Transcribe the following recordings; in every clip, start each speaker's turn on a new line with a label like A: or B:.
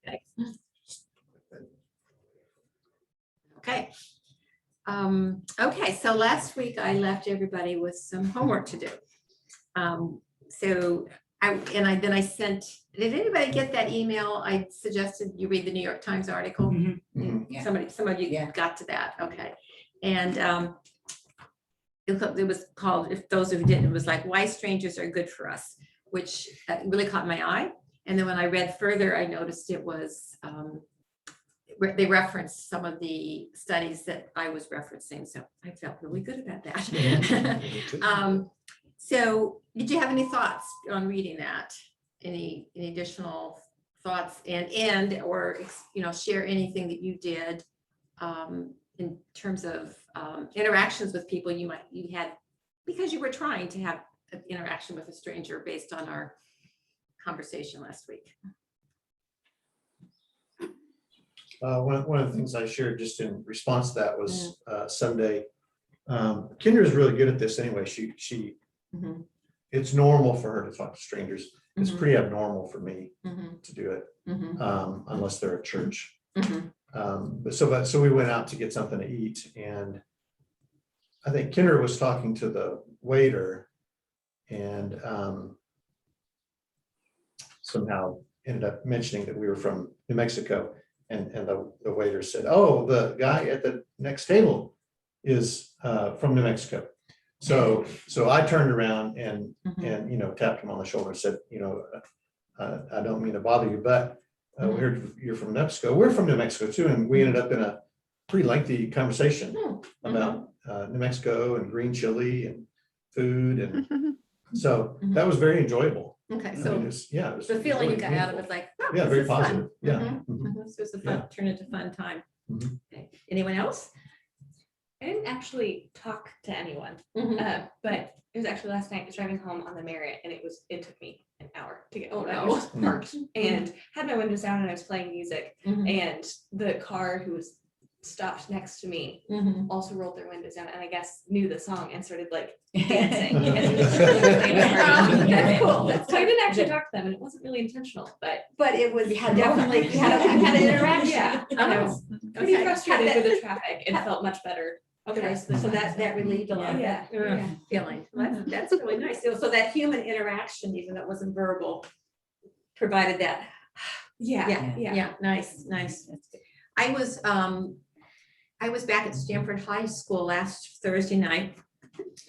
A: Okay. Okay. Okay, so last week I left everybody with some homework to do. So then I sent, did anybody get that email? I suggested you read the New York Times article.
B: Yeah.
A: Some of you got to that, okay. And it was called, if those who didn't, it was like, why strangers are good for us, which really caught my eye. And then when I read further, I noticed it was, they referenced some of the studies that I was referencing. So I felt really good about that. So did you have any thoughts on reading that? Any additional thoughts or share anything that you did in terms of interactions with people you had because you were trying to have an interaction with a stranger based on our conversation last week?
C: One of the things I shared just in response to that was Sunday. Kendra is really good at this anyway. She it's normal for her to talk to strangers. It's pretty abnormal for me to do it, unless they're at church. But so we went out to get something to eat, and I think Kendra was talking to the waiter, and somehow ended up mentioning that we were from New Mexico. And the waiter said, "Oh, the guy at the next table is from New Mexico." So I turned around and tapped him on the shoulder and said, "I don't mean to bother you, but we heard you're from Mexico. We're from New Mexico too." And we ended up in a pretty lengthy conversation about New Mexico and green chili and food, and so that was very enjoyable.
A: Okay, so
C: it was
A: the feeling
C: really
A: you got out of it
C: meaningful.
A: was like,
C: Yeah,
A: this
C: very
A: is fun.
C: positive. Yeah.
A: This was a fun, turned into a fun time. Okay. Anyone else?
D: I didn't actually talk to anyone, but it was actually last night. I was driving home on the Marriott, and it took me an hour to get home. I was just parked and had my windows down, and I was playing music. And the car who was stopped next to me also rolled their windows down, and I guess knew the song and started like dancing. That's cool. So I didn't actually talk to them, and it wasn't really intentional, but
A: it was definitely you had an interaction.
D: Yeah, and I was pretty frustrated with the traffic and felt much better.
A: Okay, so that relieved a lot of that feeling. Well, that's really nice. So that human interaction, even though it wasn't verbal, provided that. Yeah. Nice. I was back at Stanford High School last Thursday night,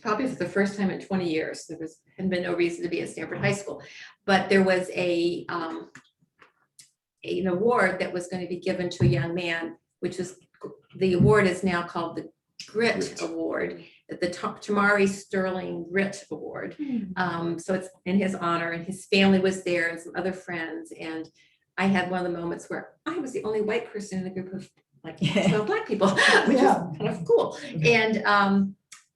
A: probably for the first time in 20 years. There had been no reason to be at Stanford High School, but there was an award that was going to be given to a young man, which was, the award is now called the Grit Award, the Tamari Sterling Grit Award. So it's in his honor, and his family was there and some other friends. And I had one of the moments where I was the only white person in the group of like 12 Black people, which is kind of cool. And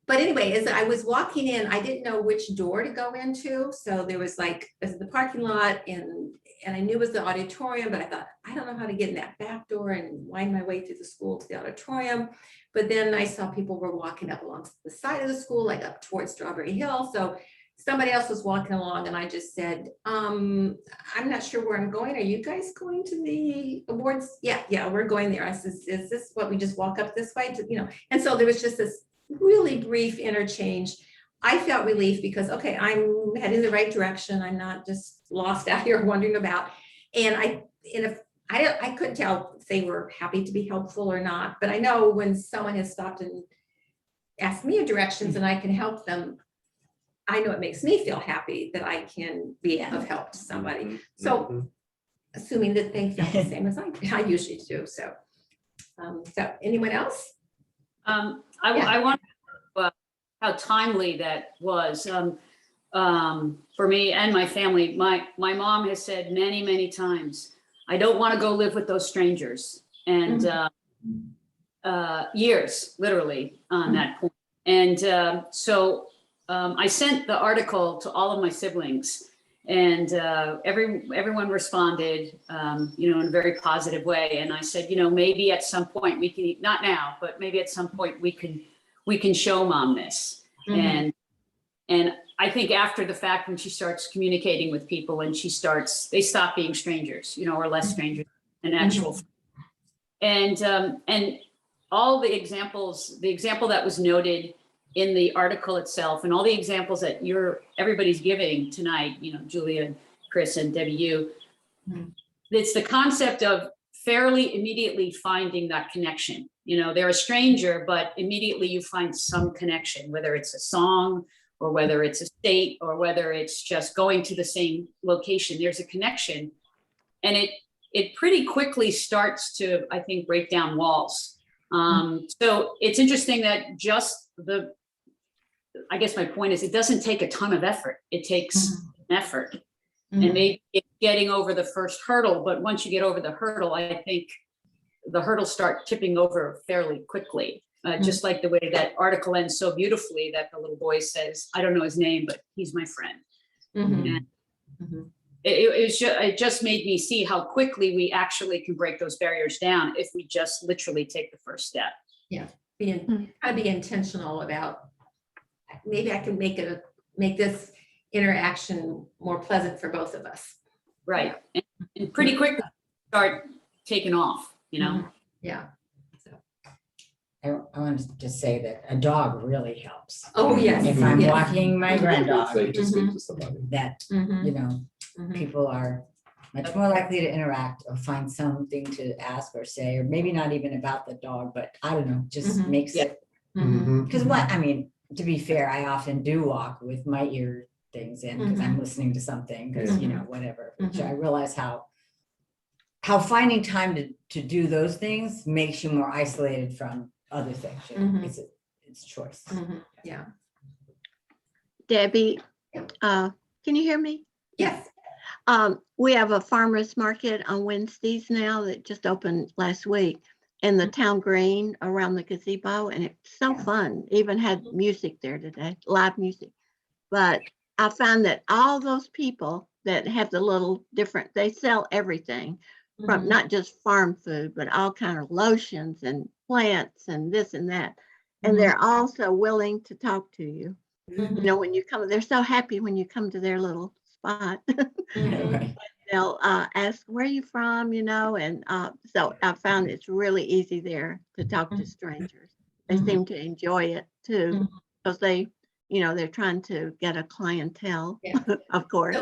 A: but anyway, as I was walking in, I didn't know which door to go into. So there was like the parking lot, and I knew it was the auditorium, but I thought, I don't know how to get in that back door and wind my way through the school to the auditorium. But then I saw people were walking up along the side of the school, like up towards Strawberry Hill. So somebody else was walking along, and I just said, I'm not sure where I'm going. Are you guys going to the awards? Yeah, we're going there. I said, is this what we just walk up this way to, And so there was just this really brief interchange. I felt relief because, okay, I'm heading the right direction. I'm not just lost out here wondering about. And I couldn't tell if they were happy to be helpful or not, but I know when someone has stopped and asked me directions and I can help them, I know it makes me feel happy that I can be of help to somebody. So assuming that they felt the same as I usually do. So anyone else?
E: I wonder how timely that was for me and my family. My mom has said many, many times, I don't want to go live with those strangers. And years, literally, on that point. And so I sent the article to all of my siblings, and everyone responded, in a very positive way. And I said, maybe at some point we can, not now, but maybe at some point we can show mom this. And I think after the fact, when she starts communicating with people and they stop being strangers, or less strangers, an actual. And all the examples, the example that was noted in the article itself, and all the examples that everybody's giving tonight, you know, Julia, Chris, and Debbie, you, it's the concept of fairly immediately finding that connection. You know, they're a stranger, but immediately you find some connection, whether it's a song or whether it's a state or whether it's just going to the same location, there's a connection. And it pretty quickly starts to, I think, break down walls. So it's interesting that just I guess my point is it doesn't take a ton of effort. It takes effort. And maybe it's getting over the first hurdle, but once you get over the hurdle, I think the hurdles start tipping over fairly quickly. Just like the way that article ends so beautifully that the little boy says, I don't know his name, but he's my friend. And it just made me see how quickly we actually can break those barriers down if we just literally take the first step.
A: Yeah, try to be intentional about, maybe I can make this interaction more pleasant for both of us.
E: Right. And pretty quickly start taking off, you know?
A: Yeah.
B: I want to just say that a dog really helps.
A: Oh, yes.
B: If I'm
A: yes.
B: walking my grand dog,
F: Say to speak to somebody.
B: that,
A: Mhm,
B: you know,
A: mhm.
B: people are much more likely to interact or find something to ask or say, or maybe not even about the dog, but I don't know, just
A: Mhm.
B: makes
E: Yeah.
B: it.
A: Mhm.
B: Because I mean, to be fair, I often do walk with my ear things in because I'm listening to something, because, you know, whatever. Which I realize how finding time to do those things makes you more isolated from other things. You know? It's choice.
A: Yeah.
G: Debbie, can you hear me?
A: Yes.
G: We have a farmer's market on Wednesdays now that just opened last week in the town green around the gazebo, and it's so fun. Even had music there today, live music. But I found that all those people that have the little different, they sell everything from not just farm food, but all kind of lotions and plants and this and that. And they're also willing to talk to you. You know, when you come, they're so happy when you come to their little spot.
B: Right.
G: They'll ask, where are you from, you know? And so I found it's really easy there to talk to strangers. They seem to enjoy it too, because they, you know, they're trying to get a clientele,
A: Yeah.
G: of course.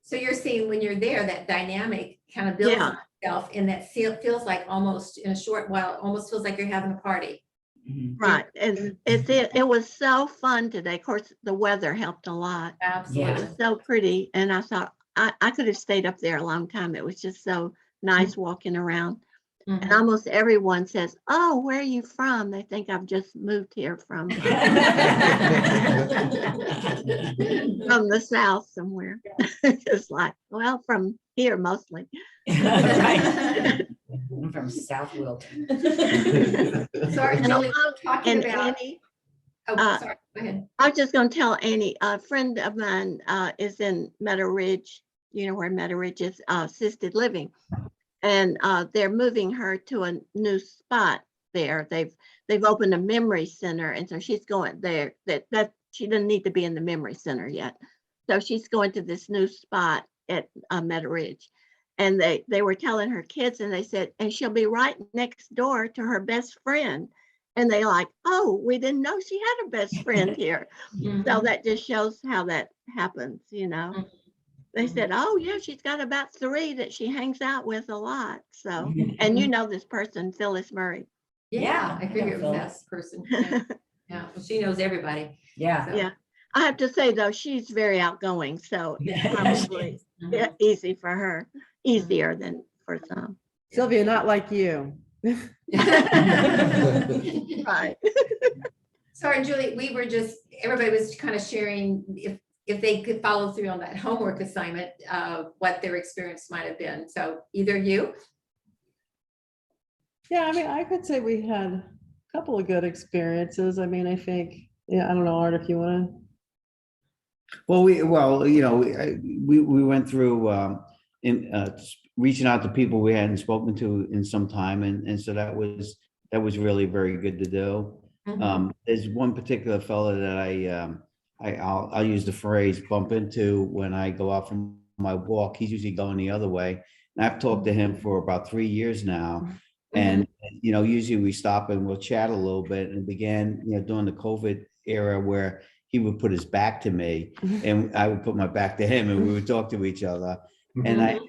A: So you're seeing when you're there, that dynamic kind of builds
G: Yeah.
A: on itself, and that feels like almost in a short while, it almost feels like you're having a party.
G: Right. And it was so fun today. Of course, the weather helped a lot. It
A: Absolutely.
G: was so pretty. And I thought I could have stayed up there a long time. It was just so nice walking around. And almost everyone says, oh, where are you from? They think I've just moved here from the South somewhere. Just like, well, from here mostly.
B: Right. I'm from South Wilton.
A: Sorry,
G: And,
A: Julie, talking
G: and
A: about,
G: Annie,
A: sorry, go ahead.
G: I was just going to tell Annie, a friend of mine is in Meadow Ridge, you know where Meadow Ridge is, assisted living. And they're moving her to a new spot there. They've opened a memory center, and so she's going there. That she doesn't need to be in the memory center yet, so she's going to this new spot at Meadow Ridge. And they were telling her kids, and they said, and she'll be right next door to her best friend. And they like, oh, we didn't know she had a best friend here. So that just shows how that happens, you know. They said, oh yeah, she's got about 3 that she hangs out with a lot. So, and you know this person, Phyllis Murray.
A: Yeah, I
B: know
A: figured it was
B: Phyllis.
A: that person. Yeah, well, she knows everybody.
B: Yeah.
A: So.
G: Yeah. I have to say though, she's very outgoing. So it's probably easy for her, easier than for some.
H: Sylvia, not like you.
G: Right.
A: Sorry, Julie, everybody was kind of sharing if they could follow through on that homework assignment, what their experience might have been. So either you?
H: Yeah, I mean, I could say we had a couple of good experiences. I mean, I think, yeah, I don't know, Art, if you want to.
F: Well, you know, we went through reaching out to people we hadn't spoken to in some time, and so that was really very good to do. There's one particular fellow that I'll use the phrase bump into when I go out from my walk. He's usually going the other way, And I've talked to him for about 3 years now. And, you know, usually we stop and we'll chat a little bit, and began, you know, during the COVID era where he would put his back to me and I would put my back to him, and we would talk to each other. And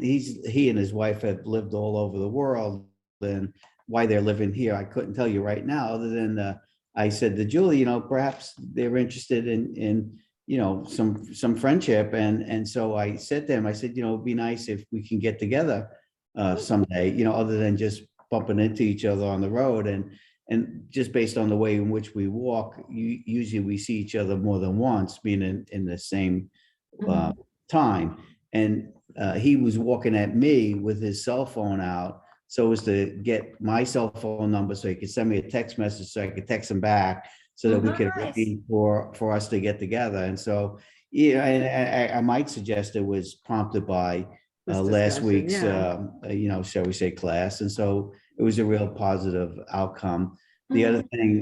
F: he and his wife have lived all over the world, and why they're living here, I couldn't tell you right now, other than I said to Julie, you know, perhaps they're interested in you know, some friendship. And so I said to him, I said, you know, it'd be nice if we can get together someday, you know, other than just bumping into each other on the road. And just based on the way in which we walk, usually we see each other more than once, being in the same time. And he was walking at me with his cell phone out, so as to get my cell phone number so he could send me a text message so I could text him back, so that we could arrange for us to get together. And so, yeah, and I might suggest it was prompted by
H: This
F: last
H: discussion,
F: week's,
H: yeah.
F: you know, shall we say, class. And so it was a real positive outcome. The other thing,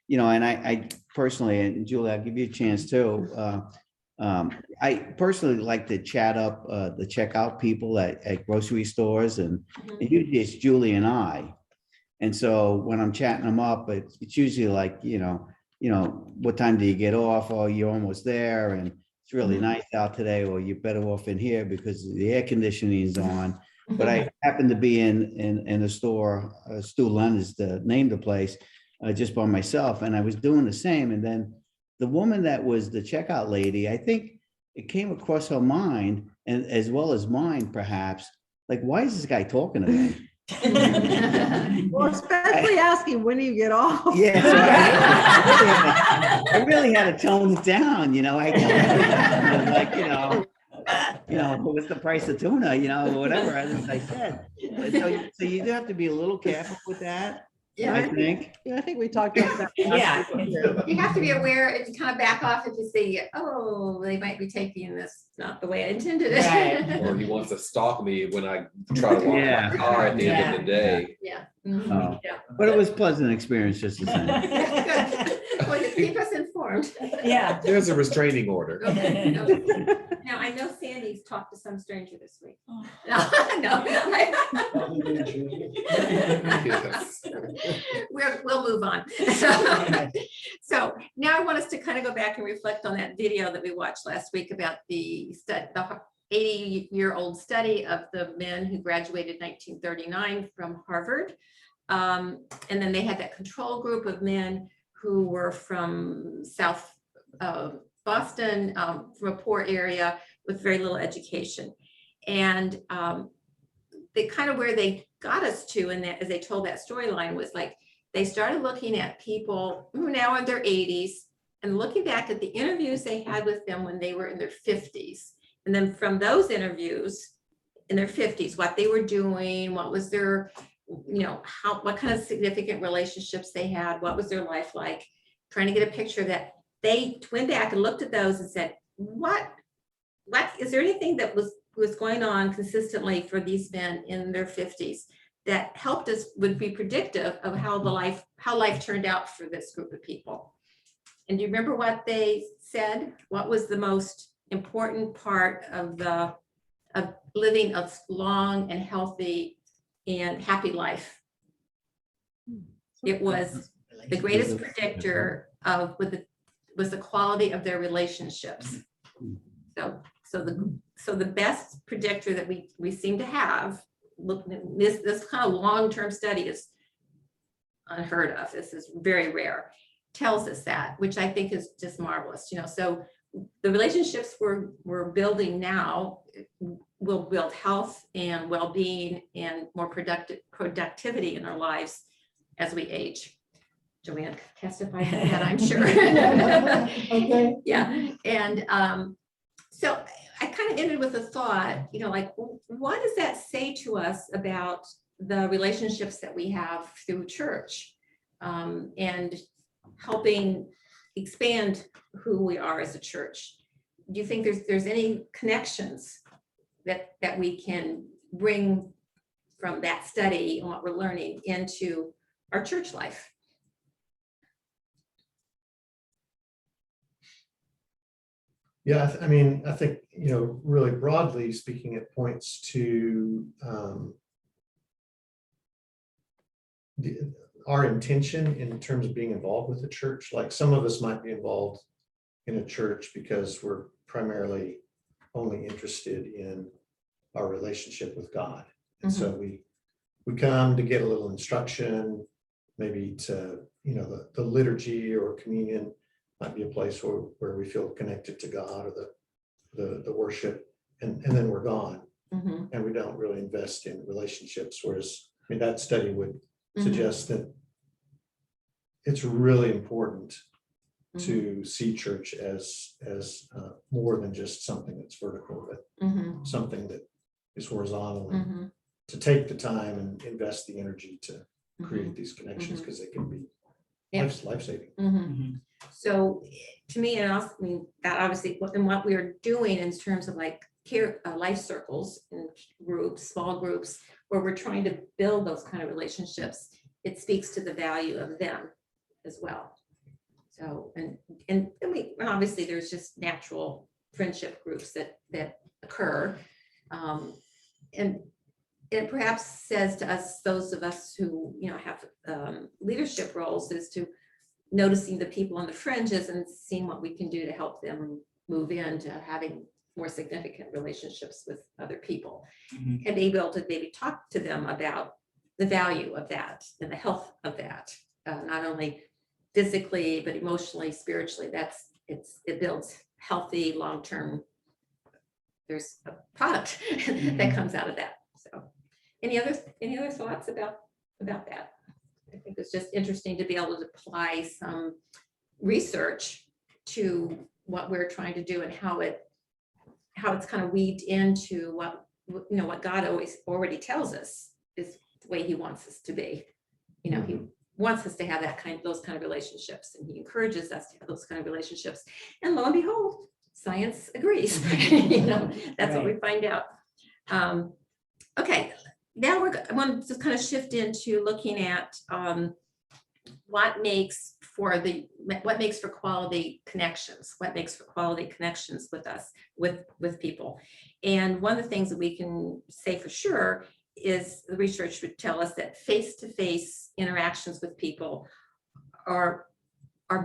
F: you know, and I personally, and Julie, I'll give you a chance too. I personally like to chat up the checkout people at grocery stores, and usually it's Julie and I. And so when I'm chatting them up, it's usually like, you know, what time do you get off? Oh, you're almost there, and it's really nice out today, or you're better off in here because the air conditioning is on. But I happened to be in a store, Stu Lund is the name of the place, just by myself, and I was doing the same. And then the woman that was the checkout lady, I think it came across her mind, and as well as mine, perhaps, like, why is this guy talking to me?
H: Well, especially asking, when do you get off?
F: Yeah, so I really had to tone it down, you know. I like, you know, what's the price of tuna, you know, whatever, as I said. So you do have to be a little careful with that,
A: Yeah.
F: I think.
H: Yeah, I think we talked about that.
B: Yeah.
A: You have to be aware and kind of back off if you see, oh, they might be taking this not the way I intended it.
B: Right.
I: Or he wants to stalk me when I try to walk
F: Yeah.
I: my car at the end of the day.
A: Yeah.
F: Oh.
A: Yeah.
F: But it was a pleasant experience just the same.
A: Good. Well, you keep us informed.
B: Yeah.
I: There's a restraining order.
A: Okay. Now, I know Sandy's talked to some stranger this week. No, no.
I: Yes.
A: We'll move on. So now I want us to kind of go back and reflect on that video that we watched last week about the 80-year-old study of the men who graduated 1939 from Harvard. And then they had that control group of men who were from South Boston, from a poor area with very little education. And they kind of, where they got us to, and that, as they told that storyline, was like, they started looking at people who are now in their 80s and looking back at the interviews they had with them when they were in their 50s. And then from those interviews in their 50s, what they were doing, what was their, you know, what kind of significant relationships they had, what was their life like, trying to get a picture that they went back and looked at those and said, what is there anything that was going on consistently for these men in their 50s that helped us, would be predictive of how life turned out for this group of people? And do you remember what they said? What was the most important part of living a long and healthy and happy life? It was the greatest predictor of was the quality of their relationships. So the best predictor that we seem to have, look, this kind of long-term study is unheard of. This is very rare. Tells us that, which I think is just marvelous. You know, so the relationships we're building now will build health and well-being and more productivity in our lives as we age. Joanne testified to that, I'm sure.
G: Okay.
A: Yeah, and so I kind of ended with a thought, you know, like, what does that say to us about the relationships that we have through church, and helping expand who we are as a church? Do you think there's any connections that we can bring from that study and what we're learning into our church life?
C: Yeah, I mean, I think, really broadly speaking, it points to our intention in terms of being involved with the church. Like some of us might be involved in a church because we're primarily only interested in our relationship with God. And so we come to get a little instruction, maybe to, the liturgy or communion might be a place where we feel connected to God, or the worship, and then we're gone. And we don't really invest in relationships. Whereas, I mean, that study would suggest that it's really important to see church as more than just something that's vertical, but something that is horizontal, and to take the time and invest the energy to create these connections, because they can be life-saving.
A: So to me, and also, I mean, that obviously, and what we are doing in terms of like care, life circles and groups, small groups, where we're trying to build those kind of relationships, it speaks to the value of them as well. So, and obviously there's just natural friendship groups that occur. And it perhaps says to us, those of us who, have leadership roles, is to noticing the people on the fringes and seeing what we can do to help them move into having more significant relationships with other people, and be able to maybe talk to them about the value of that and the health of that, not only physically, but emotionally, spiritually. It builds healthy, long-term, there's a product that comes out of that. So any other thoughts about that? I think it's just interesting to be able to apply some research to what we're trying to do, and how it's kind of weaved into what God already tells us is the way he wants us to be. He wants us to have those kind of relationships, and he encourages us to have those kind of relationships. And lo and behold, science agrees. That's what we find out. Okay, now I want to kind of shift into looking at what makes for quality connections, with us, with people. And one of the things that we can say for sure is the research would tell us that face-to-face interactions with people are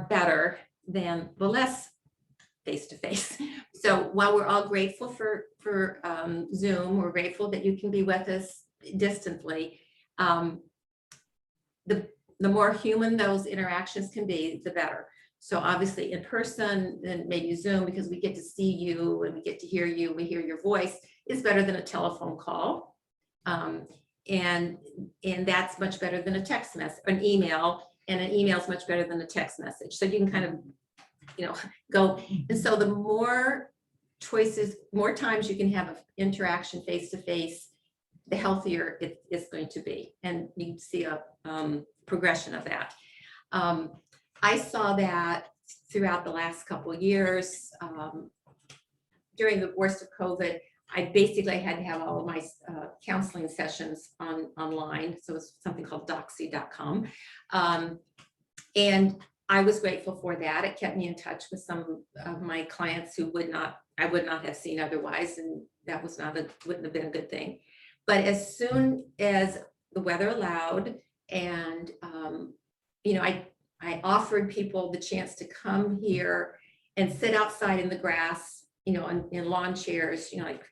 A: better than the less face-to-face. So while we're all grateful for Zoom, we're grateful that you can be with us distantly. The more human those interactions can be, the better. So obviously in person, and maybe Zoom, because we get to see you and we get to hear you, we hear your voice, is better than a telephone call. And that's much better than a text message, an email, and an email is much better than a text message. So you can kind of, go. And so the more choices, more times you can have an interaction face-to-face, the healthier it is going to be. And you can see a progression of that. I saw that throughout the last couple of years. During the worst of COVID, I basically had to have all of my counseling sessions online. So it's something called doxy.com. And I was grateful for that. It kept me in touch with some of my clients who I would not have seen otherwise. And that wouldn't have been a good thing. But as soon as the weather allowed, and I offered people the chance to come here and sit outside in the grass, in lawn chairs, like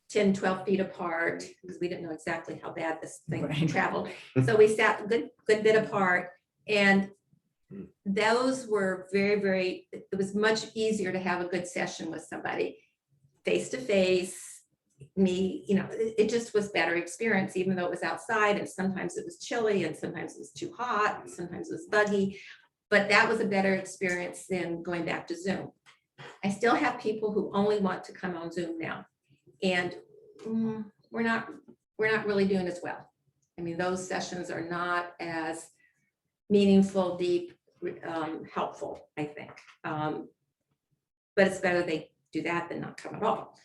A: 10, 12 feet apart, because we didn't know exactly how bad this thing traveled. So we sat a good bit apart, and those were very, very, it was much easier to have a good session with somebody face to face. It just was better experience, even though it was outside, and sometimes it was chilly, and sometimes it was too hot, and sometimes it was buggy, but that was a better experience than going back to Zoom. I still have people who only want to come on Zoom now, and we're not really doing as well. I mean, those sessions are not as meaningful, deep, helpful, I think. But it's better they do that than not come at all.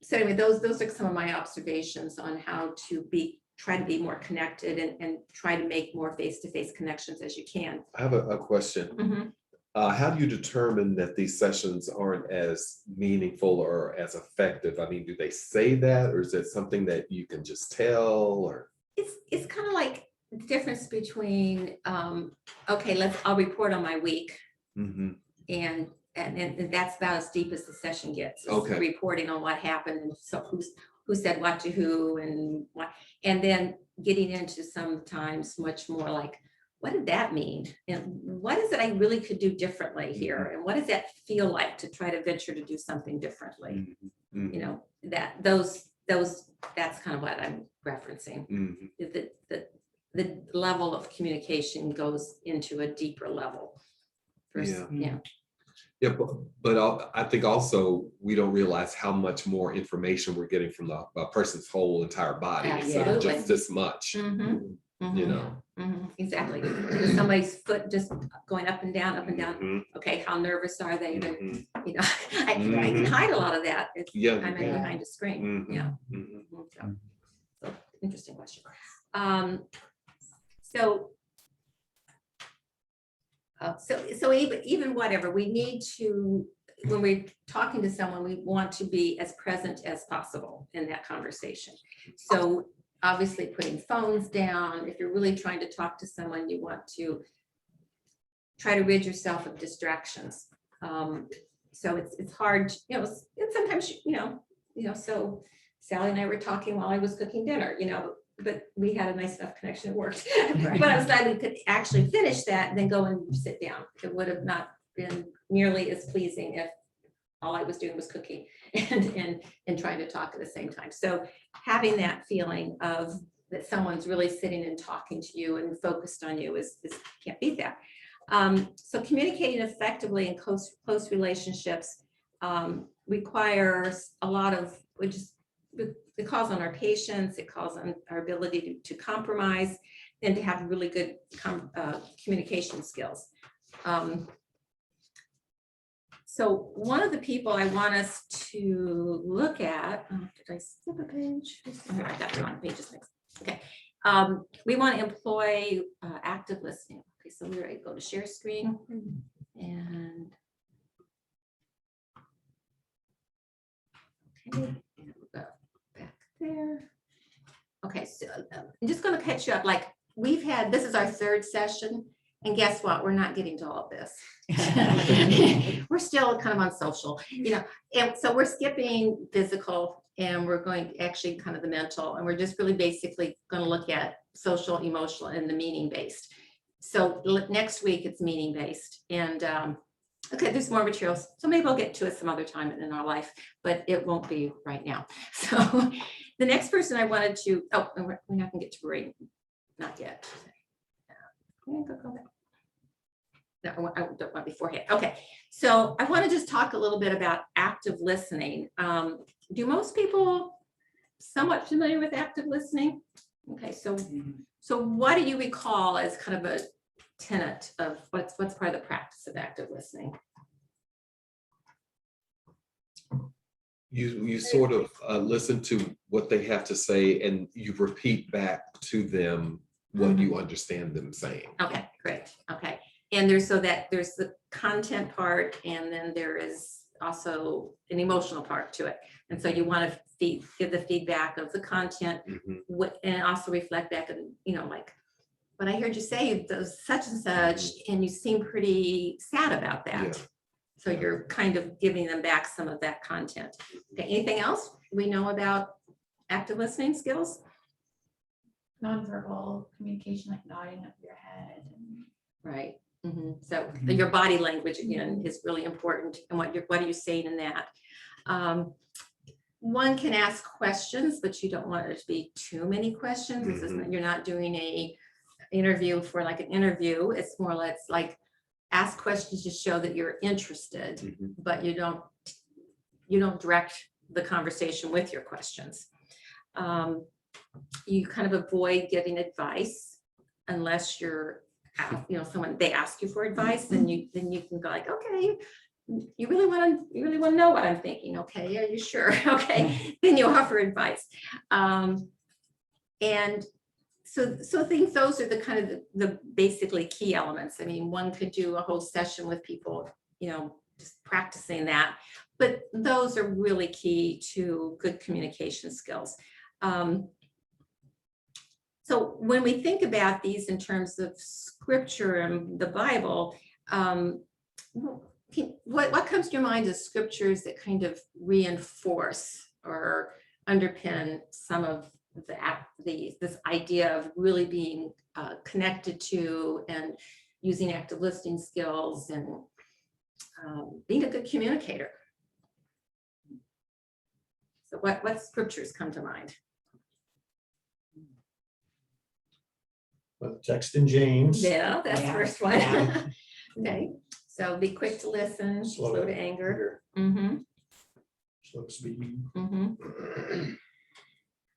A: So anyway, those are some of my observations on how to try to be more connected and try to make more face-to-face connections as you can.
I: I have a question. How do you determine that these sessions aren't as meaningful or as effective? I mean, do they say that, or is it something that you can just tell, or?
A: It's kind of like the difference between, okay, I'll report on my week.
I: Mhm.
A: And that's about as deep as the session gets. is
I: Okay.
A: Reporting on what happened and so who said what to who and what, and then getting into sometimes much more like, what did that mean? And what is it I really could do differently here? And what does that feel like to try to venture to do something differently?
I: Mhm.
A: You know, that's kind of what I'm referencing.
I: Mhm.
A: The level of communication goes into a deeper level.
I: Yeah.
A: Yeah.
I: Yeah, but I think also we don't realize how much more information we're getting from a person's whole entire body instead of
A: Absolutely.
I: just this much.
A: Mhm,
I: You
A: mhm,
I: know.
A: mhm, exactly. With somebody's foot just going up and down,
I: Mhm.
A: Okay, how nervous are they?
I: Mhm.
A: You know, I can hide a lot of that if
I: Yeah.
A: I'm in
B: Yeah.
A: behind a screen.
I: Mhm.
A: Yeah.
I: Mhm.
A: So, interesting question. So even whatever, we need to, when we're talking to someone, we want to be as present as possible in that conversation. So obviously putting phones down, if you're really trying to talk to someone, you want to try to rid yourself of distractions. So it's hard, and sometimes, so Sally and I were talking while I was cooking dinner, but we had a nice enough connection, it worked. But I was glad we could actually finish that and then go and sit down. It would have not been nearly as pleasing if all I was doing was cooking and trying to talk at the same time. So having that feeling of that someone's really sitting and talking to you and focused on you is can't beat that. So communicating effectively in close relationships requires a lot of, it calls on our patience, it calls on our ability to compromise and to have really good communication skills. So one of the people I want us to look at, did I skip a page? Here, I got the wrong pages mixed. Okay. We want to employ active listening. Okay, so we're going to go to share screen and okay, and we'll go back there. Okay, so I'm just going to catch you up. Like this is our third session, and guess what? We're not getting to all of this. We're still kind of on social, and so we're skipping physical and we're going actually kind of the mental, and we're just really basically going to look at social, emotional, and the meaning based. So next week it's meaning based, and okay, there's more materials, so maybe I'll get to it some other time in our life, but it won't be right now. So the next person I wanted to, we're not gonna get to Marie, not yet. Go back. No, I don't want beforehand. Okay, so I want to just talk a little bit about active listening. Do most people somewhat familiar with active listening? Okay, so what do you recall as kind of a tenet of what's part of the practice of active listening?
I: You sort of listen to what they have to say and you repeat back to them what you understand them saying.
A: Okay, great. Okay. And there's the content part, and then there is also an emotional part to it. And so you want to give the feedback of the content and also reflect back and, like, what I heard you say, such and such, and you seem pretty sad about that.
I: Yeah.
A: So you're kind of giving them back some of that content. Okay, anything else we know about active listening skills?
J: Nonverbal communication, like nodding of your head.
A: Right. So your body language again is really important, and what are you saying in that? One can ask questions, but you don't want it to be too many questions. This isn't, you're not doing a interview for like an interview. It's more like ask questions to show that you're interested, but you don't direct the conversation with your questions. You kind of avoid giving advice unless you're someone, they ask you for advice, and then you can go like, okay, you really want to know what I'm thinking. Okay, are you sure? Okay, then you offer advice. And so I think those are the kind of the basically key elements. I mean, one could do a whole session with people, just practicing that, but those are really key to good communication skills. So when we think about these in terms of scripture and the Bible, what comes to your mind as scriptures that kind of reinforce or underpin some of this idea of really being connected to and using active listening skills and being a good communicator? So what scriptures come to mind?
C: Well, text in James.
A: Yeah, that's the
B: Yeah.
A: first one.
B: Yeah.
A: Okay, so be quick to listen, slow to anger. Mm-hmm,
C: Slow speaking.
A: mm-hmm.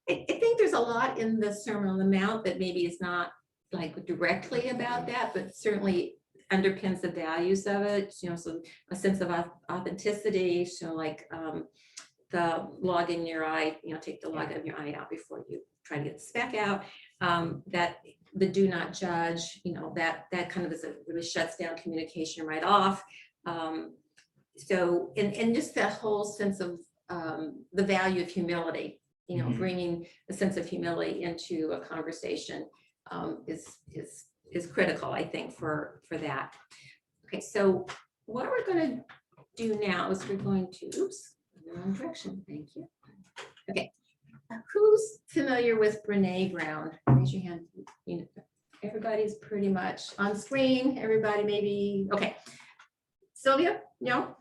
A: I think there's a lot in the Sermon on the Mount that maybe is not like directly about that, but certainly underpins the values of it, so a sense of authenticity, so like the log in your eye, take the log of your eye out before you try to get the speck out, that the do not judge, that kind of really shuts down communication right off. So, and just that whole sense of the value of humility, bringing a sense of humility into a conversation is critical, I think, for that. Okay, so what we're going to do now is we're going to, oops, in the wrong direction, thank you. Okay, who's familiar with Brene Brown? Raise your hand. Everybody's pretty much on screen. Everybody maybe, okay. Sylvia, no?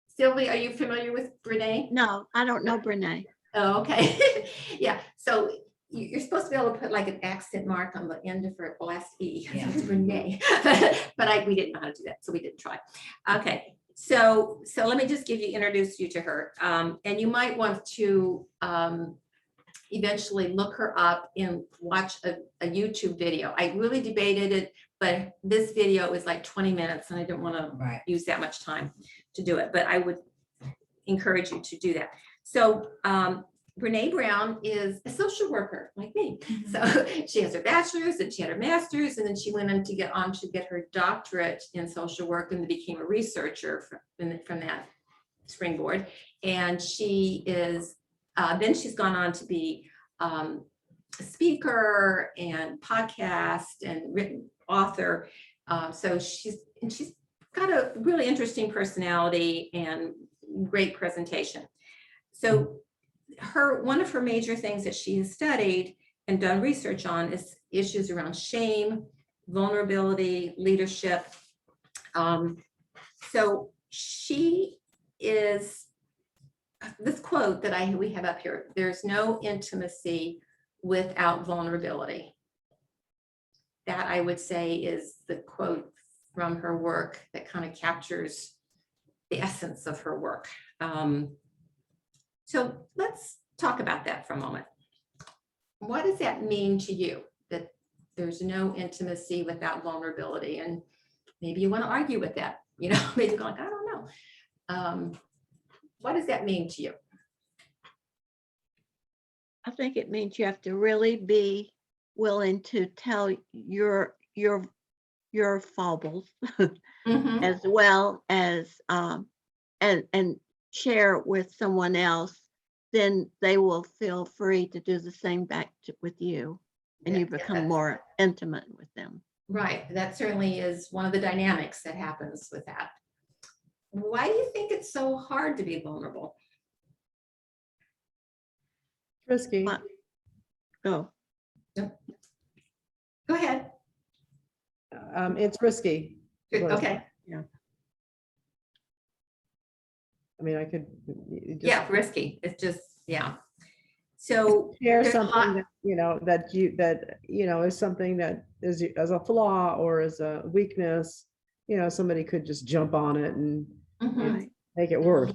A: Sylvia, are you familiar with Brene?
G: No, I don't know Brene.
A: Oh, okay. Yeah, so you're supposed to be able to put like an accent mark on the end of her last E.
B: Yeah.
A: It's Renee. But we didn't know how to do that, so we didn't try. Okay, so let me just introduce you to her. And you might want to eventually look her up and watch a YouTube video. I really debated it, but this video is like 20 minutes and I didn't want to
B: Right.
A: use that much time to do it, but I would encourage you to do that. So Brene Brown is a social worker like me. So she has her bachelor's and she had her master's, and then she went on to get her doctorate in social work and became a researcher from that springboard. And she is, then she's gone on to be a speaker and podcast and written author. So she's got a really interesting personality and great presentation. So one of her major things that she has studied and done research on is issues around shame, vulnerability, leadership. So she is, this quote that we have up here, there's no intimacy without vulnerability. That I would say is the quote from her work that kind of captures the essence of her work. So let's talk about that for a moment. What does that mean to you, that there's no intimacy without vulnerability? And maybe you want to argue with that, maybe go like, I don't know. What does that mean to you?
G: I think it means you have to really be willing to tell your foibles
A: Mhm.
G: as well as and share with someone else. Then they will feel free to do the same back with you, and you become more intimate with them.
A: Right, that certainly is one of the dynamics that happens with that. Why do you think it's so hard to be vulnerable?
H: Risky.
G: What? Go.
A: Go ahead.
H: It's risky.
A: Okay,
H: I mean, I could. just
A: yeah, risky. It's just, yeah. So
H: Share
A: there's a lot-
H: something that is something that is as a flaw or as a weakness. Somebody could just jump on it and
A: Mhm.
G: Right.
H: make it worse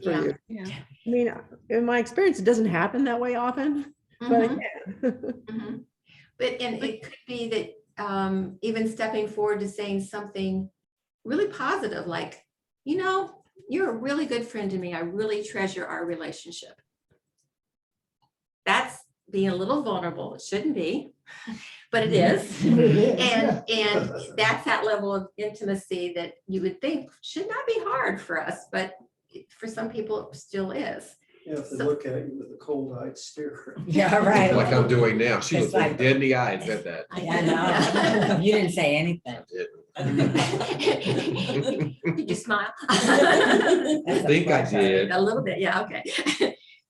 H: for
A: Yeah.
H: you.
G: Yeah.
H: I mean, in my experience, it doesn't happen that way often, but it
A: Mhm.
H: can.
A: Mhm. And it could be that even stepping forward to saying something really positive, like, you're a really good friend to me. I really treasure our relationship. That's being a little vulnerable. It shouldn't be, but it is. And that's that level of intimacy that you would think should not be hard for us, but for some people it still is.
K: Yeah, if they
A: So-
K: look at you with a cold-eyed stare.
B: Yeah, right.
I: Like I'm doing now. She
B: It's
I: looked me
B: like-
I: dead in the eye and said that.
B: I know. You didn't say anything.
A: Did you smile?
I: I think I did.
A: A little bit, yeah, okay.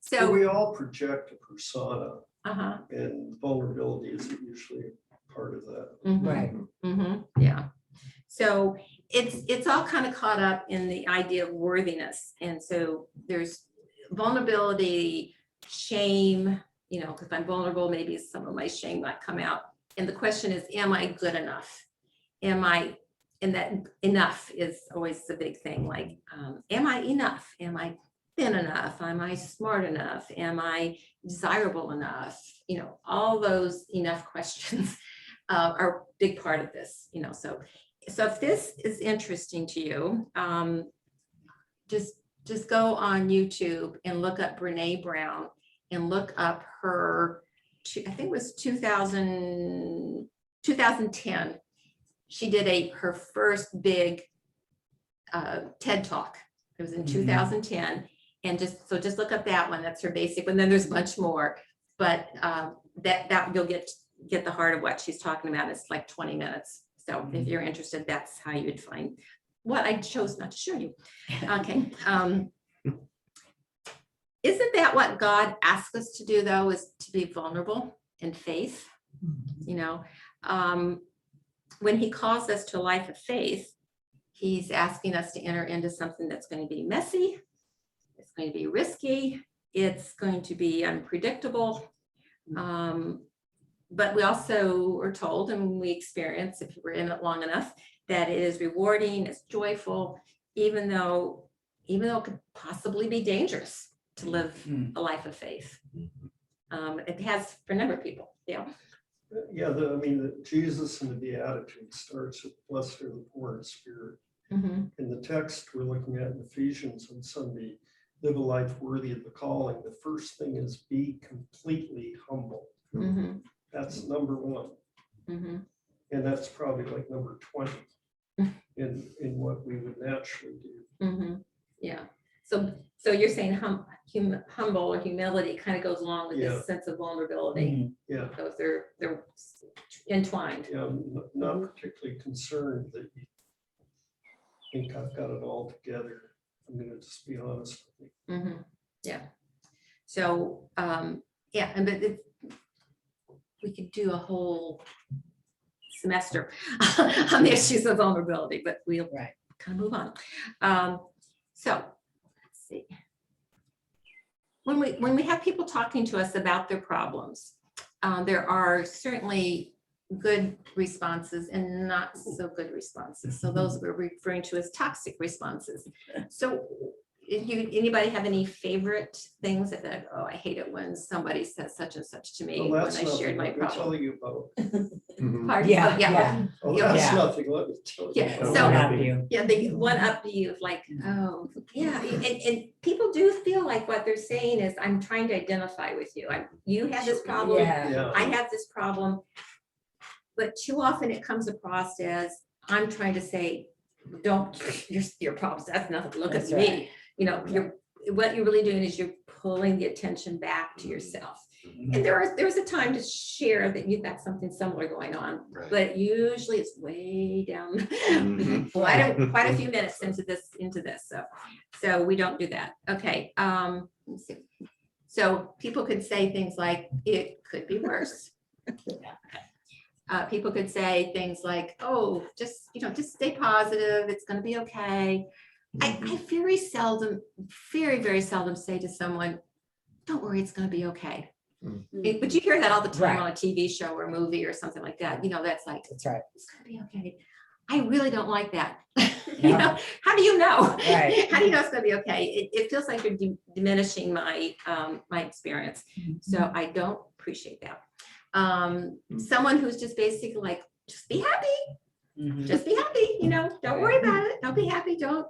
K: So
A: So,
K: we all project a persona,
A: uh-huh.
K: and vulnerability is usually part of that.
A: Mhm.
B: Right.
A: Yeah. So it's all kind of caught up in the idea of worthiness. And so there's vulnerability, shame, you know, because I'm vulnerable, maybe some of my shame might come out. And the question is, am I good enough? And that enough is always the big thing. Like, am I enough? Am I thin enough? Am I smart enough? Am I desirable enough? You know, all those enough questions are a big part of this, you know. So if this is interesting to you, just go on YouTube and look up Renee Brown and look up her, I think it was 2010. She did her first big TED Talk. It was in 2010. And just look up that one. That's her basic one. Then there's a bunch more, but that you'll get the heart of what she's talking about. It's like 20 minutes. So if you're interested, that's how you would find what I chose not to show you. Okay. Isn't that what God asks us to do, though, is to be vulnerable in faith? You know, when he calls us to a life of faith, he's asking us to enter into something that's going to be messy. It's going to be risky. It's going to be unpredictable. But we also are told, and we experience, if we're in it long enough, that it is rewarding, it's joyful, even though it could possibly be dangerous to live a life of faith. It has for a number of people. Yeah.
K: Yeah, Jesus and the Beatitudes starts with blessed are the poor in spirit.
A: Mhm.
K: In the text we're looking at in Ephesians on Sunday, live a life worthy of the calling. The first thing is be completely humble.
A: Mhm.
K: That's number one.
A: Mhm.
K: And that's probably like number 20 in what we would naturally do.
A: Mhm. Yeah. So you're saying humble or humility kind of goes along with
K: Yeah.
A: this sense of vulnerability.
K: Yeah,
A: Those they're entwined.
K: yeah, I'm not particularly concerned that you think I've got it all together. I'm gonna just be honest with you.
A: Mhm. Yeah. So, yeah, but we could do a whole semester on the issues of vulnerability, but we'll
B: Right.
A: kind of move on. So let's see. When we have people talking to us about their problems, there are certainly good responses and not so good responses. So those we're referring to as toxic responses. So anybody have any favorite things that, oh, I hate it when somebody says such and such to me
K: Well,
A: when
K: that's
A: I shared
K: nothing,
A: my
K: let me tell
A: problem?
K: you about.
A: Pardon?
B: Yeah,
A: Oh,
B: yeah.
K: Oh,
A: Yeah.
K: that's
B: Yeah.
K: nothing, let me tell you.
A: Yeah,
K: about.
A: so-
B: One up you.
A: Yeah, they one up you of like, oh, yeah, and people do feel like what they're saying is, I'm trying to identify with you. You have this problem,
B: Yeah.
K: Yeah.
A: I have this problem. But too often it comes across as, I'm trying to say, don't, your problems, that's nothing, look at
B: That's
A: me.
B: right.
A: You know, what you're really doing is you're pulling the attention back to yourself. And there's a time to share that you've got something similar going on,
I: Right.
A: but usually it's way down.
I: Mhm.
A: Quite a few minutes into this. So we don't do that. Okay. Let's see. So people could say things like, it could be worse. People could say things like, oh, just stay positive. It's going to be okay. I very seldom, very seldom say to someone, don't worry, it's going to be okay. But you hear that all the time on a TV show or a movie or something like that. You know, that's like,
B: That's right.
A: it's going to be okay. I really don't like that.
B: No.
A: You know, how do you know?
B: Right.
A: How do you know it's going to be okay? It feels like you're diminishing my my experience. So I don't appreciate that. Someone who's just basically like, just be happy.
B: Mhm.
A: Just be happy, you know, don't worry about it. Don't be happy. Don't,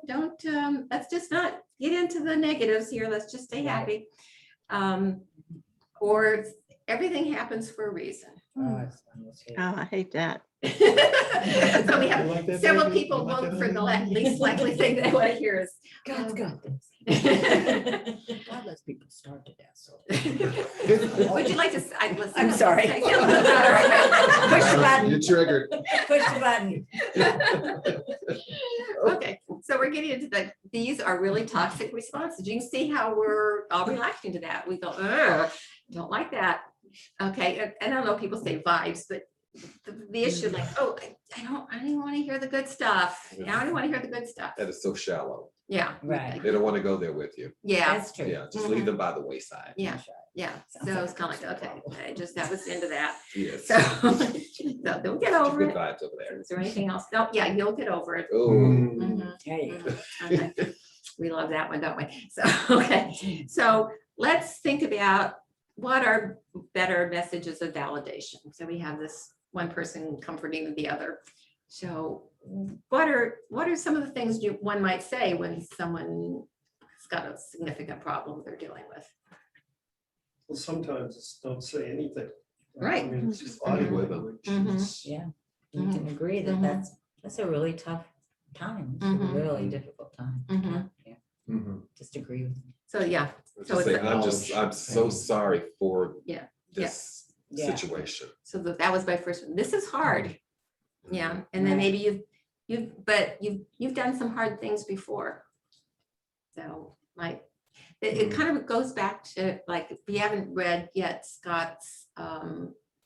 A: let's just not get into the negatives here. Let's just stay
B: Right.
A: happy. Or everything happens for a reason.
G: Oh, I hate that.
A: So we
C: You
A: have
C: like that,
A: several
C: baby?
A: people
C: You like
A: vote
C: that,
A: for the
C: honey?
A: least likely thing they want to hear is.
B: God's got this.
A: Would
B: God lets people starve to death, so.
A: you like to? Listen,
B: I'm sorry.
A: say something about
B: Push the button.
I: You're triggered.
B: Push the button.
A: it. Okay, so we're getting into these are really toxic responses. You can see how we're all reacting to that. We go, ugh, don't like that. Okay, and I don't know, people say vibes, but the issue like, oh, I don't even want to hear the good stuff. I don't want to hear the good stuff.
I: That is so shallow.
A: Yeah.
B: Right.
I: They don't want to go there with you.
A: Yeah,
B: That's true.
I: Yeah, just leave them by the wayside.
A: yeah, yeah.
B: Sounds
A: So
B: like
A: it's
B: a
A: kind of like,
B: good
A: okay, that was the end of that.
I: Yes.
A: So, so don't get over
I: Good
A: it.
I: vibes over there.
A: Is there anything else? No, yeah, you'll get over it.
I: Oh,
A: Mhm.
B: There you go.
A: Mhm. Okay. We love that one, don't we? So, okay, so let's think about what are better messages of validation. So we have this one person comforting the other. So what are some of the things one might say when someone has got a significant problem they're dealing with?
K: Well, sometimes it's don't say anything.
A: Right.
K: I mean, it's just body
I: Mhm.
K: language.
A: Mhm.
K: It's-
B: Yeah, you can agree that
A: Mhm.
B: that's a really tough time. It's
A: Mhm.
B: a really difficult time.
A: Mhm.
B: Yeah,
C: Mhm.
B: just agree with.
A: So yeah,
I: just
A: So it's
I: say,
A: a
I: I'm so sorry for
A: Yeah.
I: this
B: Yeah.
I: situation.
A: so that was my first one. This is hard. Yeah, and then
B: Right.
A: maybe you've done some hard things before. So like, it kind of goes back to, like, if you haven't read yet Scott's,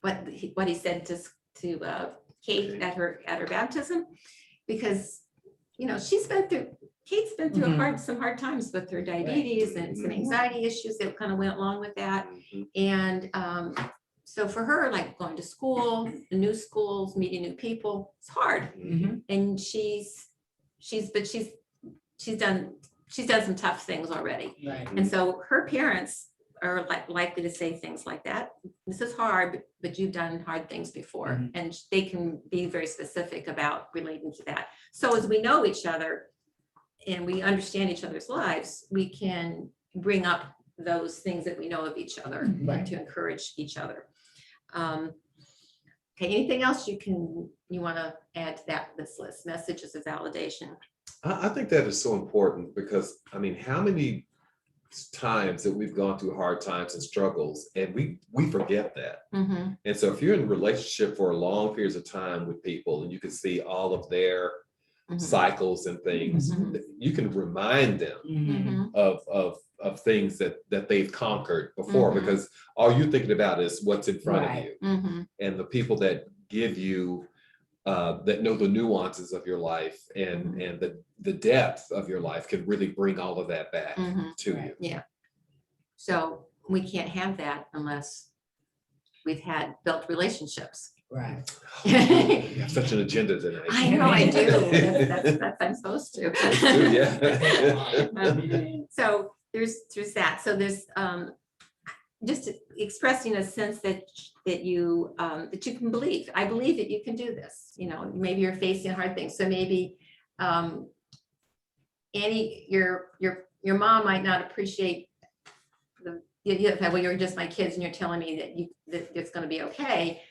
A: what he said to Kate at her baptism, because, you know, Kate's been through
B: Mhm.
A: some hard times with her diabetes and some anxiety issues that kind of went along with that.
I: Mhm.
A: And so for her, like going to school, new schools, meeting new people, it's hard.
B: Mhm.
A: And she's done some tough things already.
B: Right.
A: And so her parents are likely to say things like that. This is hard, but you've done hard things before.
B: Mhm.
A: And they can be very specific about relating to that. So as we know each other and we understand each other's lives, we can bring up those things that we know of each other
B: Right.
A: to encourage each other. Okay, anything else you want to add to this list? Messages of validation.
I: I think that is so important because, I mean, how many times that we've gone through hard times and struggles and we forget that.
A: Mhm.
I: And so if you're in a relationship for long periods of time with people and you can see all of their
A: Mhm.
I: cycles and things,
A: Mhm.
I: you can remind them
B: Mhm.
A: Mhm.
I: of things that they've conquered before,
A: Mhm.
I: because all you're thinking about is what's in front
B: Right.
I: of you.
A: Mhm.
I: And the people that give you that know the nuances of your life and the depth of your life can really bring all of that back
A: Mhm.
I: to
B: Right.
I: you.
A: Yeah. So we can't have that unless we've built relationships.
B: Right.
I: You have such an agenda tonight.
A: I know I do. That's I'm supposed to.
I: Good, yeah.
A: So there's that. So there's just expressing a sense that you can believe. I believe that you can do this. You know, maybe you're facing hard things. So maybe Annie, your mom might not appreciate well, you're just my kids and you're telling me that it's going to be okay.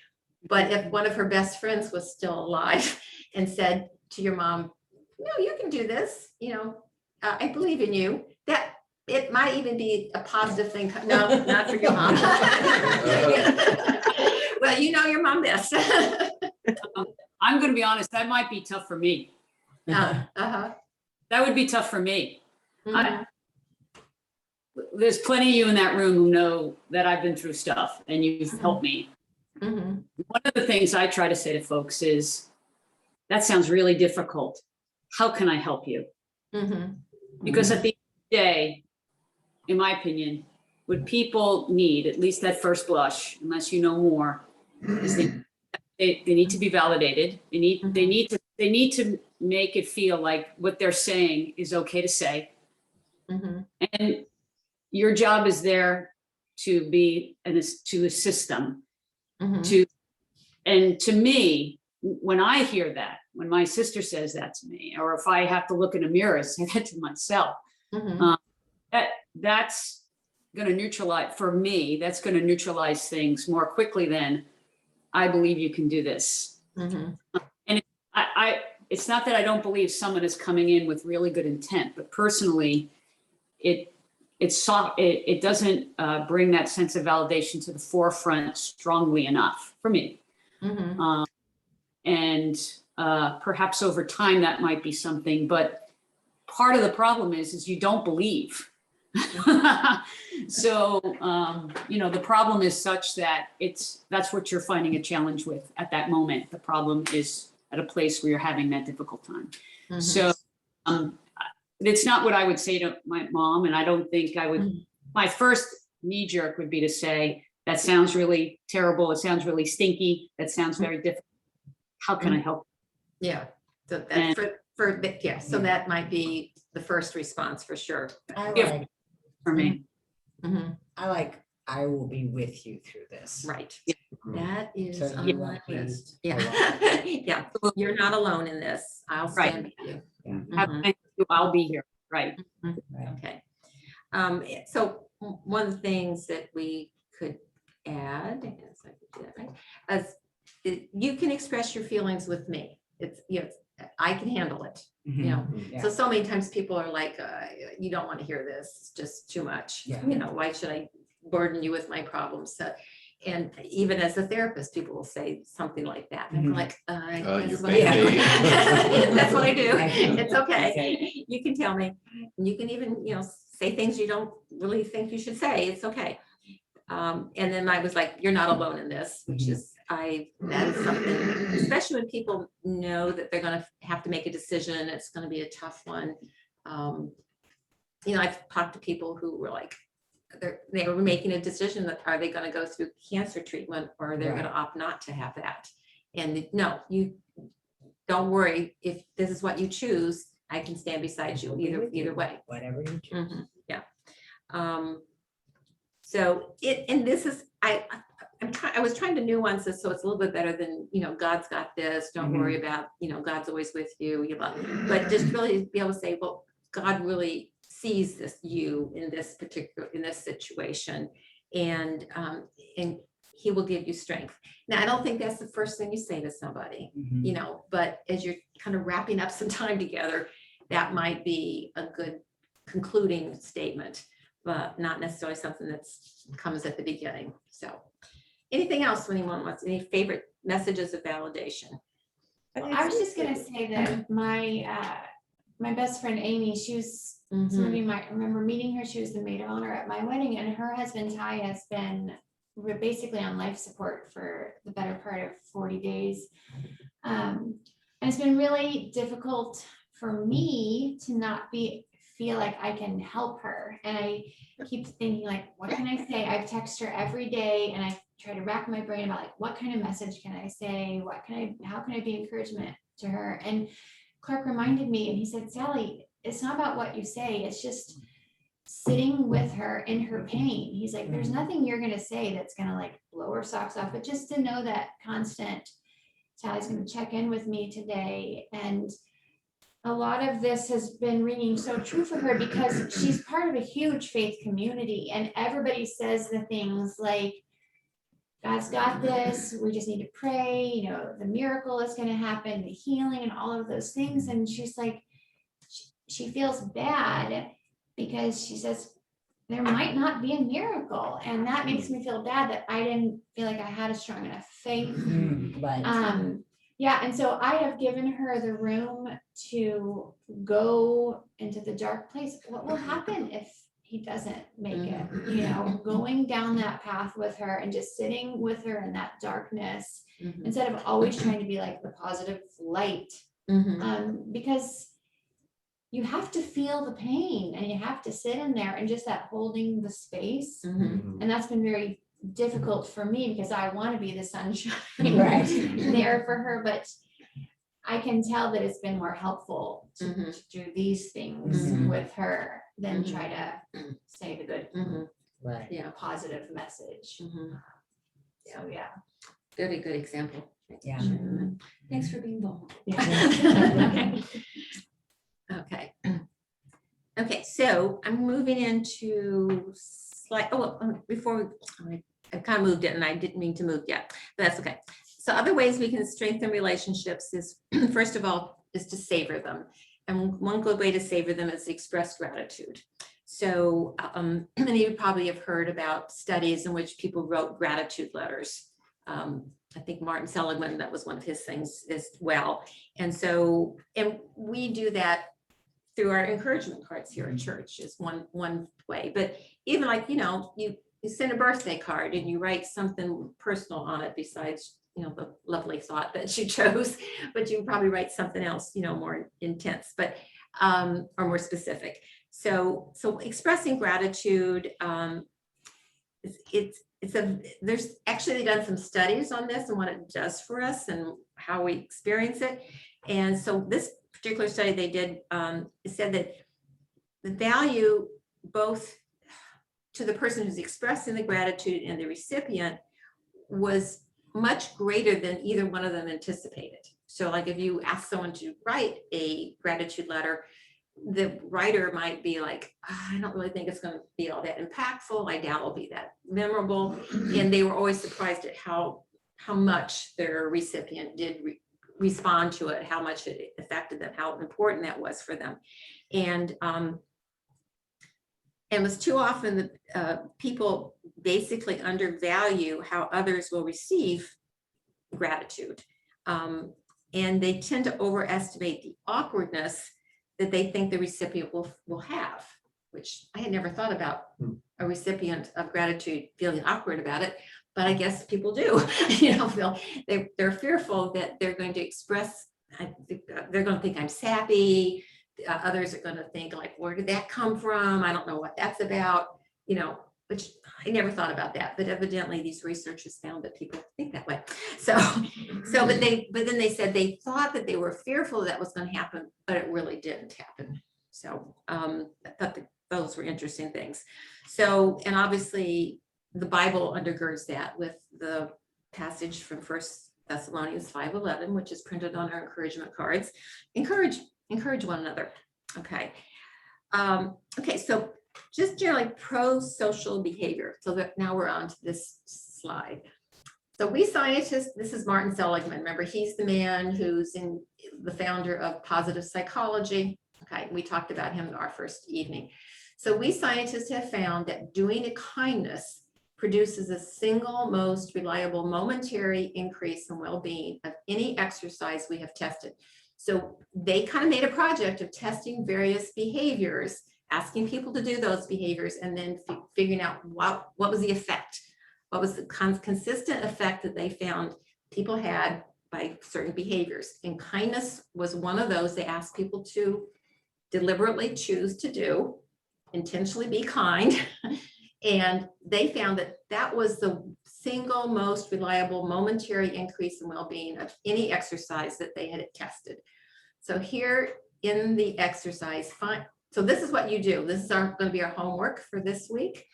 A: But if one of her best friends was still alive and said to your mom, no, you can do this, you know, I believe in you, that it might even be a positive thing. No, not for your mom. Well, you know your mom best.
E: I'm going to be honest, that might be tough for me.
A: Uh-huh.
E: That would be tough for me.
A: Mhm.
E: There's plenty of you in that room who know that I've been through stuff and you've helped me.
A: Mhm.
E: One of the things I try to say to folks is, that sounds really difficult. How can I help you?
A: Mhm.
E: Because at the end of the day, in my opinion, what people need, at least at first blush, unless you know more, is they need to be validated. They need to make it feel like what they're saying is okay to say.
A: Mhm.
E: And your job is there to be to assist them.
A: Mhm.
E: And to me, when I hear that, when my sister says that to me, or if I have to look in a mirror and say that to myself,
A: Mhm.
E: that's going to neutralize, for me, that's going to neutralize things more quickly than I believe you can do this.
A: Mhm.
E: It's not that I don't believe someone is coming in with really good intent, but personally, it doesn't bring that sense of validation to the forefront strongly enough for me.
A: Mhm.
E: And perhaps over time that might be something, but part of the problem is you don't believe. So, the problem is such that that's what you're finding a challenge with at that moment. The problem is at a place where you're having that difficult time.
A: Mhm.
E: So it's not what I would say to my mom. And I don't think I would, my first knee jerk would be to say, that sounds really terrible. It sounds really stinky. That sounds very difficult. How can I help?
A: Yeah, so
E: And-
A: that's yeah, so that might be the first response for sure.
B: I
E: If-
B: like,
E: For me.
A: Mhm.
B: I will be with you through this.
A: Right,
E: Yeah.
A: that is
B: So
A: on
B: you
A: my
B: won't be
A: list.
B: alone.
A: Yeah, yeah, you're not alone in this. I'll
E: Right.
A: stand with you.
E: Have
A: Mhm.
E: thank you, I'll be here. Right.
B: Right.
A: Okay. So one of the things that we could add, yes, I could do that, right? You can express your feelings with me. It's, I can handle it,
B: Mhm.
A: you know?
B: Yeah.
A: So many times people are like, you don't want to hear this, it's just too much.
B: Yeah.
A: Why should I burden you with my problems? So, and even as a therapist, people will say something like that. And I'm
B: Mhm.
A: like,
I: you're
A: that's what I do. That's what I do. It's okay. You can tell me. You can even, say things you don't really think you should say. It's okay. And then I was like, you're not alone in this, which is, that is something, especially when people know that they're gonna have to make a decision, it's gonna be a tough one. I've talked to people who were like, they were making a decision that are they gonna go through cancer treatment or they're gonna opt not to have that. And no, you don't worry, if this is what you choose, I can stand beside you either way.
B: Whatever you choose.
A: Yeah. So this is, I was trying to nuance this so it's a little bit better than, God's got this, don't worry about, God's always with you, but just really be able to say, well, God really sees you in this situation, and he will give you strength. Now, I don't think that's the first thing you say to somebody,
B: Mhm.
A: but as you're kind of wrapping up some time together, that might be a good concluding statement, but not necessarily something that comes at the beginning. So anything else anyone wants, any favorite messages of validation?
J: Well, I was just gonna say that my best friend Amy, she was, some of you might remember meeting her. She was the maid of honor at my wedding, and her husband Ty has been basically on life support for the better part of 40 days. And it's been really difficult for me to not feel like I can help her. And I keep thinking, like, what can I say? I've texted her every day, and I try to rack my brain about, like, what kind of message can I say? How can I be encouragement to her? And Clark reminded me, and he said, Sally, it's not about what you say. It's just sitting with her in her pain. He's like, there's nothing you're going to say that's going to, like, blow her socks off, but just to know that constant, Sally's going to check in with me today. And a lot of this has been ringing so true for her because she's part of a huge faith community, and everybody says the things like, God's got this, we just need to pray, the miracle is going to happen, the healing and all of those things. And she's like, she feels bad because she says there might not be a miracle. And that makes me feel bad that I didn't feel like I had a strong enough faith.
B: Right.
J: Yeah, and so I have given her the room to go into the dark place. What will happen if he doesn't make it? Going down that path with her and just sitting with her in that darkness instead of always trying to be like the positive light. Because you have to feel the pain and you have to sit in there and just that holding the space. And that's been very difficult for me because I want to be the sunshine there for her, but I can tell that it's been more helpful to do these things with her than try to say the good, positive message. So yeah,
A: Very good example.
B: Yeah.
A: Thanks for being bold. Okay. Okay, so I'm moving into slide, before I kind of moved it and I didn't mean to move yet, but that's okay. So other ways we can strengthen relationships is, first of all, is to savor them. And one good way to savor them is to express gratitude. So many of you probably have heard about studies in which people wrote gratitude letters. I think Martin Seligman, that was one of his things as well. And so, and we do that through our encouragement cards here at church is one way. But even like, you send a birthday card and you write something personal on it besides, the lovely thought that you chose, but you probably write something else, more intense, but or more specific. So expressing gratitude, there's actually done some studies on this and what it does for us and how we experience it. And so this particular study they did said that the value both to the person who's expressing the gratitude and the recipient was much greater than either one of them anticipated. So like if you ask someone to write a gratitude letter, the writer might be like, I don't really think it's going to be all that impactful. I doubt it'll be that memorable. And they were always surprised at how much their recipient did respond to it, how much it affected them, how important that was for them. And it was too often that people basically undervalue how others will receive gratitude. And they tend to overestimate the awkwardness that they think the recipient will have, which I had never thought about a recipient of gratitude feeling awkward about it, but I guess people do, they're fearful that they're going to express, they're going to think I'm sappy. Others are going to think like, where did that come from? I don't know what that's about, which I never thought about that, but evidently these researchers found that people think that way. But then they said they thought that they were fearful that was going to happen, but it really didn't happen. So I thought that those were interesting things. So, and obviously the Bible undergirds that with the passage from 1 Thessalonians 5:11, which is printed on our encouragement cards. Encourage one another. Okay. Okay. So just generally pro-social behavior. So that now we're on to this slide. So we scientists, this is Martin Seligman. Remember, he's the man who's the founder of positive psychology. Okay. We talked about him in our first evening. So we scientists have found that doing a kindness produces the single most reliable momentary increase in well-being of any exercise we have tested. So they kind of made a project of testing various behaviors, asking people to do those behaviors, and then figuring out what was the effect, what was the consistent effect that they found people had by certain behaviors. And kindness was one of those. They asked people to deliberately choose to do, intentionally be kind. And they found that that was the single most reliable momentary increase in well-being of any exercise that they had tested. So here in the exercise, so this is what you do. This is going to be our homework for this week.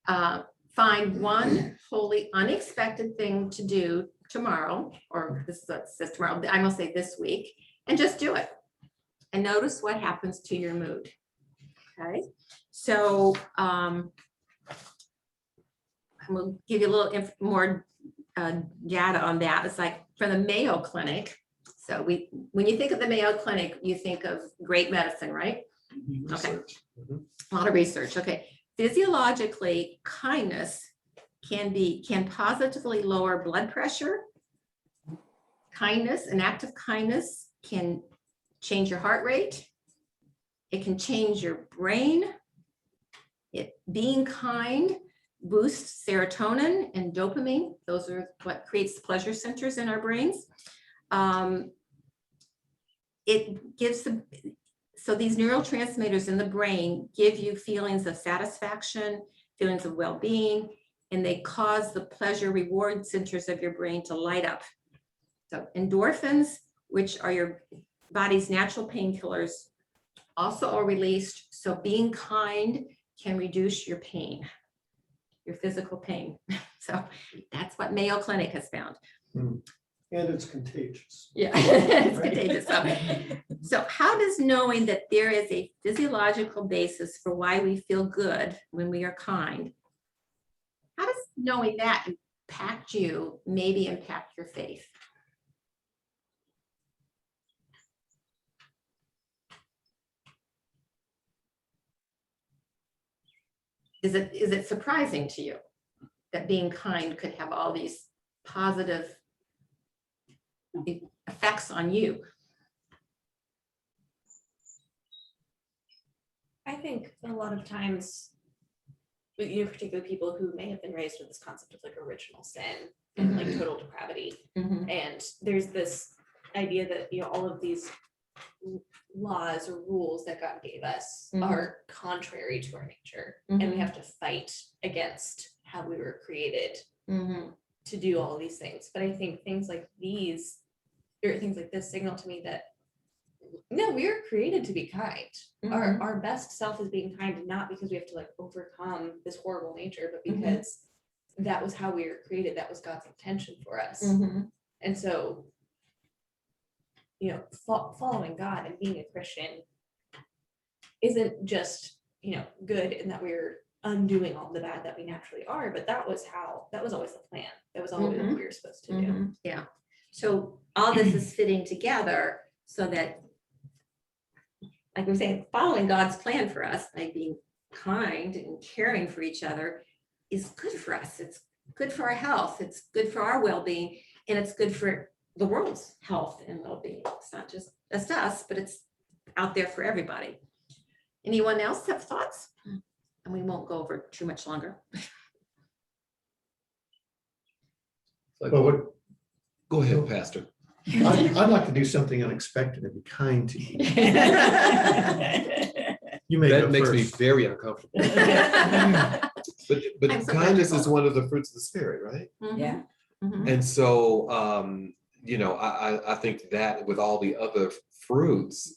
A: Find one wholly unexpected thing to do tomorrow, or this is what it says tomorrow, I'm gonna say this week, and just do it. And notice what happens to your mood. Okay, so I'm gonna give you a little more data on that. It's like from the Mayo Clinic. So when you think of the Mayo Clinic, you think of great medicine, right? Okay, a lot of research. Okay, physiologically, kindness can positively lower blood pressure. Kindness, an act of kindness can change your heart rate. It can change your brain. Being kind boosts serotonin and dopamine. Those are what creates the pleasure centers in our brains. It gives so these neurotransmitters in the brain give you feelings of satisfaction, feelings of well-being, and they cause the pleasure reward centers of your brain to light up. So endorphins, which are your body's natural painkillers, also are released. So being kind can reduce your pain, your physical pain. So that's what Mayo Clinic has found.
K: And it's contagious.
A: Yeah, it's contagious. So how does knowing that there is a physiological basis for why we feel good when we are kind, how does knowing that impact you, maybe impact your faith? Is it surprising to you that being kind could have all these positive effects on you?
D: I think a lot of times, particularly people who may have been raised with this concept of like original sin and like total depravity. And there's this idea that, all of these laws or rules that God gave us are contrary to our nature. And we have to fight against how we were created to do all these things. But I think things like these, or things like this signal to me that, no, we are created to be kind. Our best self is being kind, not because we have to like overcome this horrible nature, but because that was how we were created. That was God's intention for us. And so, following God and being a Christian isn't just, good in that we're undoing all the bad that we naturally are, but that was always the plan. That was always what we were supposed to do.
A: Yeah. So all this is fitting together so that, like we were saying, following God's plan for us by being kind and caring for each other is good for us. It's good for our health. It's good for our well-being, and it's good for the world's health and well-being. It's not just us, but it's out there for everybody. Anyone else have thoughts? And we won't go over too much longer.
C: Well,
I: Go ahead, Pastor.
C: I'd like to do something unexpected and be kind to you. You may go
I: That makes me
C: first.
I: very uncomfortable. But
A: I'm so
I: kindness
A: grateful.
I: is one of the fruits of the spirit, right?
B: Yeah.
I: And so, I think that with all the other fruits,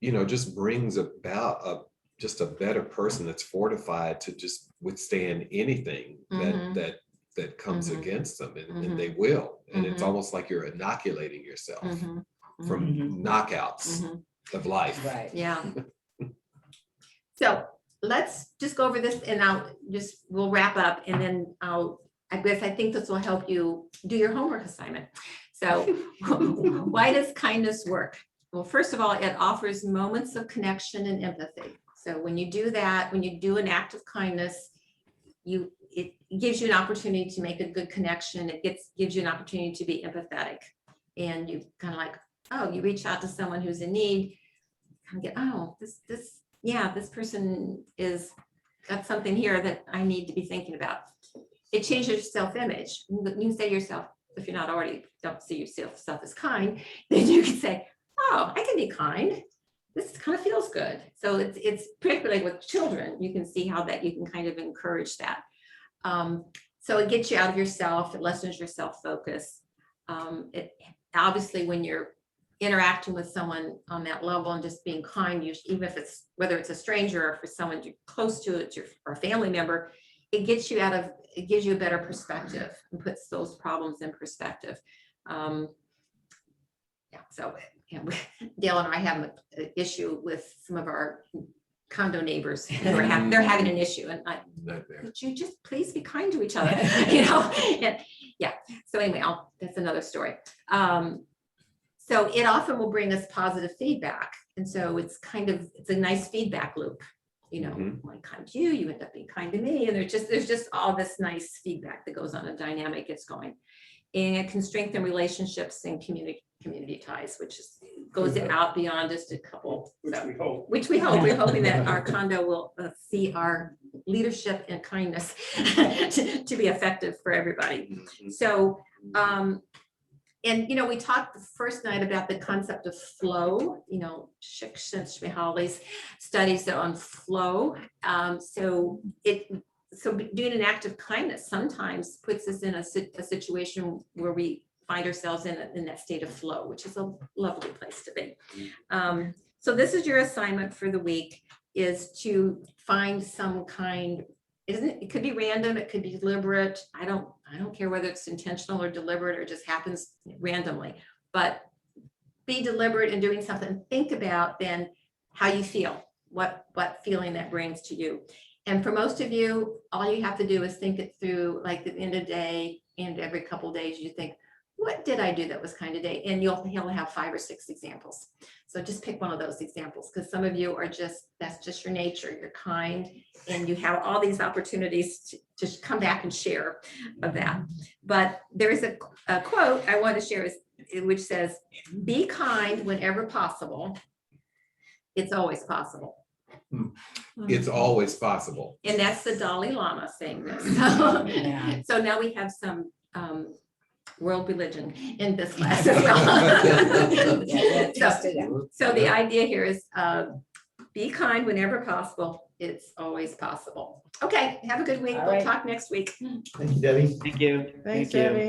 I: just brings about just a better person that's fortified to just withstand anything that comes against them, and they will. And it's almost like you're inoculating yourself from knockouts of life.
B: Right.
A: Yeah. So let's just go over this and we'll wrap up, and then I think this will help you do your homework assignment. So why does kindness work? Well, first of all, it offers moments of connection and empathy. So when you do that, when you do an act of kindness, it gives you an opportunity to make a good connection. It gives you an opportunity to be empathetic, and you kind of like, you reach out to someone who's in need, kind of get, this person is got something here that I need to be thinking about. It changes your self-image. You can say to yourself, if you're not already, don't see yourself as kind, then you can say, I can be kind. This kind of feels good. So it's particularly with children, you can see how that you can kind of encourage that. So it gets you out of yourself, it lessens your self-focus. It obviously, when you're interacting with someone on that level and just being kind, even if whether it's a stranger or for someone you're close to, or a family member, it gives you a better perspective and puts those problems in perspective. So Dale and I have an issue with some of our condo neighbors. They're having an issue, and could you just please be kind to each other? And so anyway, that's another story. So it often will bring us positive feedback, and so it's a nice feedback loop. I'm kind to you, you end up being kind to me, and there's just all this nice feedback that goes on, a dynamic gets going, and it can strengthen relationships and community ties, which goes out beyond just a couple. Which we hope. We're hoping that our condo will see our leadership and kindness to be effective for everybody. So, we talked the first night about the concept of flow, Csikszentmihalyi's studies on flow. So doing an act of kindness sometimes puts us in a situation where we find ourselves in that state of flow, which is a lovely place to be. So this is your assignment for the week, is to find some kind it could be random, it could be deliberate. I don't care whether it's intentional or deliberate or just happens randomly, but be deliberate in doing something. Think about then how you feel, what feeling that brings to you. And for most of you, all you have to do is think it through, like at the end of the day, and every couple of days, you think, what did I do that was kind today? And you'll have 5 or 6 examples. So just pick one of those examples, because some of you are that's just your nature. You're kind, and you have all these opportunities to just come back and share of that. But there is a quote I want to share, which says, "Be kind whenever possible. It's always possible."
I: It's always possible.
A: And that's the Dalai Lama saying this.
B: Yeah.
A: So now we have some world religion in this class as well.
B: Yeah, test it out.
A: So the idea here is be kind whenever possible. It's always possible. Okay, have a good week.
B: All
A: We'll
B: right.
A: talk next week.
C: Thank you, Debbie.
F: Thank you.
H: Thanks,
F: Thank you.
H: Debbie.